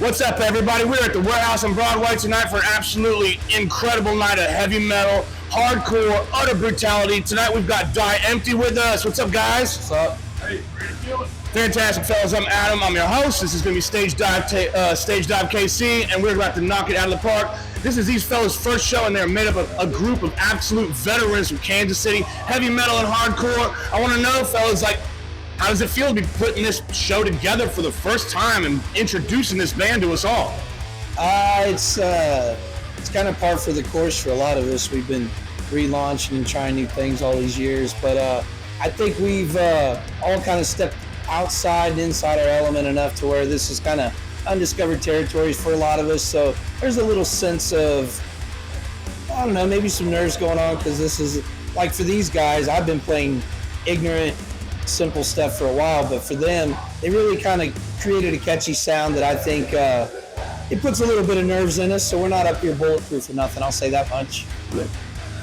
What's up, everybody? We're at the Warehouse on Broadway tonight for an absolutely incredible night of heavy metal, hardcore, utter brutality. Tonight we've got Die Empty with us. What's up, guys? What's up? Hey, Riffs. Fantastic, fellas. I'm Adam. I'm your host. This is going to be Stage Dive KC, and we're about to knock it out of the park. This is these fellas' first show, and they're made up of a group of absolute veterans from Kansas City, heavy metal and hardcore. I want to know, fellas, how does it feel to be putting this show together for the first time and introducing this band to us all? It's kind of par for the course for a lot of us. We've been relaunching and trying new things all these years, but I think we've all kind of stepped outside and inside our element enough to where this is kind of undiscovered territories for a lot of us. So there's a little sense of, I don't know, maybe some nerves going on, because this is, like, for these guys, I've been playing ignorant, simple stuff for a while, but for them, they really kind of created a catchy sound that I think it puts a little bit of nerves in us, so we're not up here bulletproof or nothing, I'll say that much.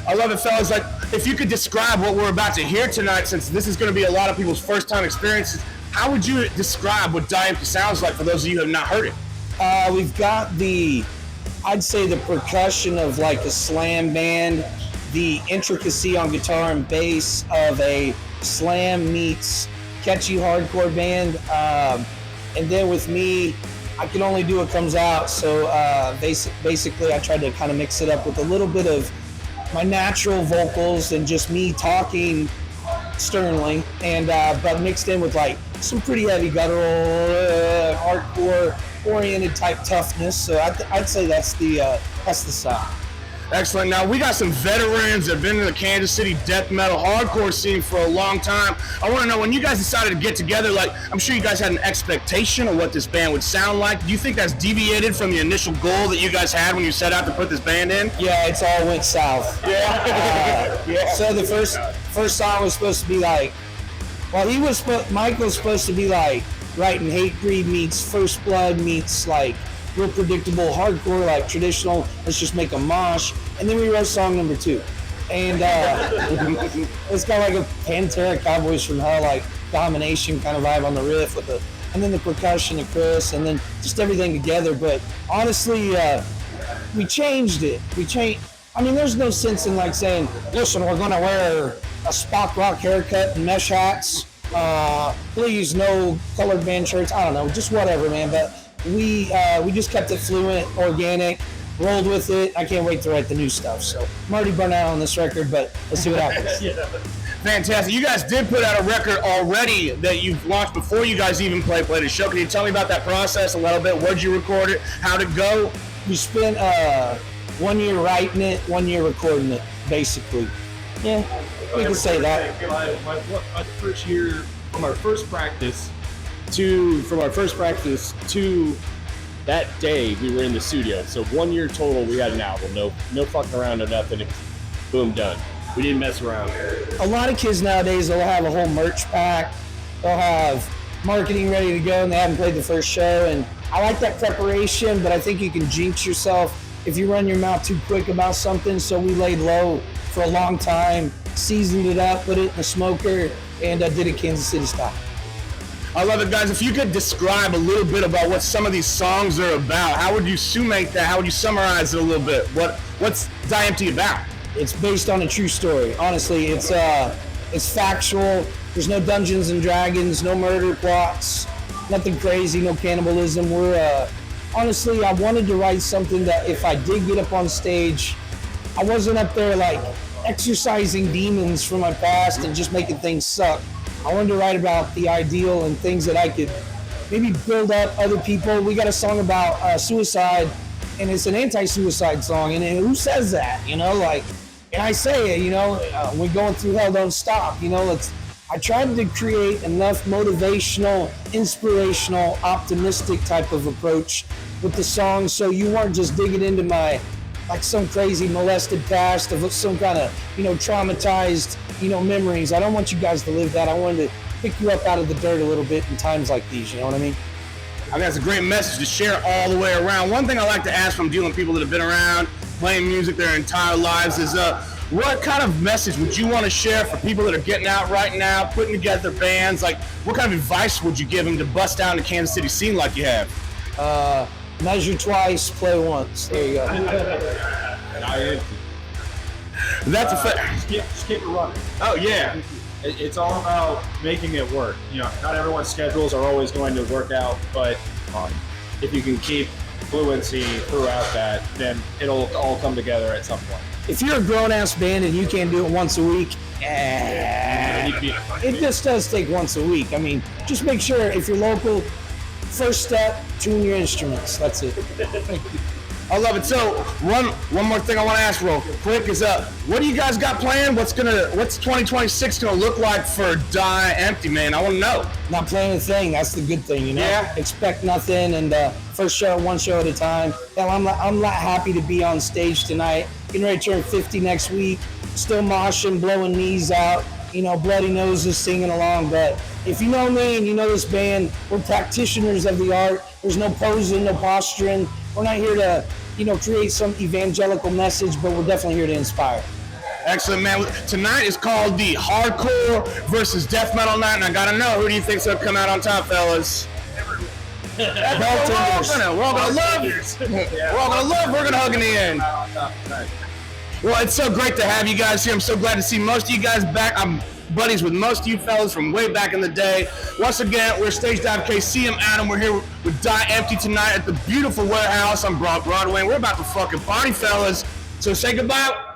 I love it, fellas. If you could describe what we're about to hear tonight, since this is going to be a lot of people's first time experiences, how would you describe what Die Empty sounds like for those of you who have not heard it? We've got I'd say the percussion of like a slam band, the intricacy on guitar and bass of a slam meets catchy hardcore band, and then with me, I can only do what comes out, so basically I tried to kind of mix it up with a little bit of my natural vocals and just me talking sternly, and but mixed in with like some pretty heavy guttural, hardcore oriented type toughness. So I'd say that's the sound. Excellent. Now, we got some veterans that have been in the Kansas City death metal hardcore scene for a long time. I want to know, when you guys decided to get together, I'm sure you guys had an expectation of what this band would sound like. Do you think that's deviated from the initial goal that you guys had when you set out to put this band in? Yeah, it's all went south. Yeah. So the first song was supposed to be like, Mike was supposed to be like writing Hatebreed meets First Blood meets like real predictable hardcore, like traditional, let's just make a mosh. And then we wrote song number 2. And it's got like a Pantera Cowboys from Hell, like domination kind of vibe on the riff and then the percussion of Chris, and then just everything together. But honestly, we changed it. There's no sense in like saying, listen, we're gonna wear a Spock Rock haircut and mesh hats. Please, no colored band shirts. I don't know, just whatever, man. But we just kept it fluent, organic, rolled with it. I can't wait to write the new stuff. So I'm already burnt out on this record, but let's see what happens. Yeah. Fantastic. You guys did put out a record already that you've launched before you guys even played a show. Can you tell me about that process a little bit? Where'd you record it? How'd it go? We spent 1 year writing it, 1 year recording it, basically. Yeah, we can say that. My first year, from our first practice to that day, we were in the studio. So 1 year total, we had an album. No fucking around or nothing. Boom, done. We didn't mess around. A lot of kids nowadays, they'll have a whole merch pack. They'll have marketing ready to go, and they haven't played the first show. And I like that preparation, but I think you can jinx yourself if you run your mouth too quick about something. So we laid low for a long time, seasoned it up, put it in the smoker, and did it Kansas City style. I love it, guys. If you could describe a little bit about what some of these songs are about, how would you summate that? How would you summarize it a little bit? What's Die Empty about? It's based on a true story. Honestly, it's factual. There's no Dungeons and Dragons, no murder plots, nothing crazy, no cannibalism. Honestly, I wanted to write something that if I did get up on stage, I wasn't up there like exercising demons from my past and just making things suck. I wanted to write about the ideal and things that I could maybe build up other people. We got a song about suicide, and it's an anti-suicide song, and who says that, and I say it, we're going through hell, don't stop, I tried to create enough motivational, inspirational, optimistic type of approach with the song, so you weren't just digging into my some crazy molested past of some kind of traumatized memories. I don't want you guys to live that. I wanted to pick you up out of the dirt a little bit in times like these, you know what I mean? I think that's a great message to share all the way around. One thing I like to ask from dealing with people that have been around playing music their entire lives is what kind of message would you want to share for people that are getting out right now, putting together bands? What kind of advice would you give them to bust down the Kansas City scene like you have? Measure twice, play once. There you go. That's a fact. Just keep it running. Oh yeah. It's all about making it work. Not everyone's schedules are always going to work out, but if you can keep fluency throughout that, then it'll all come together at some point. If you're a grown-ass band and you can't do it once a week, it just does take once a week. I mean, just make sure if you're local, first step, tune your instruments. That's it. I love it. So one more thing I want to ask real quick is what do you guys got planned? What's 2026 gonna look like for Die Empty, man? I want to know. Not playing a thing. That's the good thing, Yeah. Expect nothing, and first show, one show at a time. Hell, I'm not happy to be on stage tonight. Getting ready to turn 50 next week. Still moshing, blowing knees out. Bloody noses, singing along. But if you know me and you know this band, we're practitioners of the art. There's no posing, no posturing. We're not here to, create some evangelical message, but we're definitely here to inspire. Excellent, man. Tonight is called the Hardcore versus Death Metal Night, and I gotta know, who do you think's gonna come out on top, fellas? We're all gonna love. We're gonna hug in the end. Well, it's so great to have you guys here. I'm so glad to see most of you guys back. I'm buddies with most of you fellas from way back in the day. Once again, we're Stage Dive KC. I'm Adam. We're here with Die Empty tonight at the beautiful warehouse on Broadway. We're about to fucking party, fellas. So say goodbye.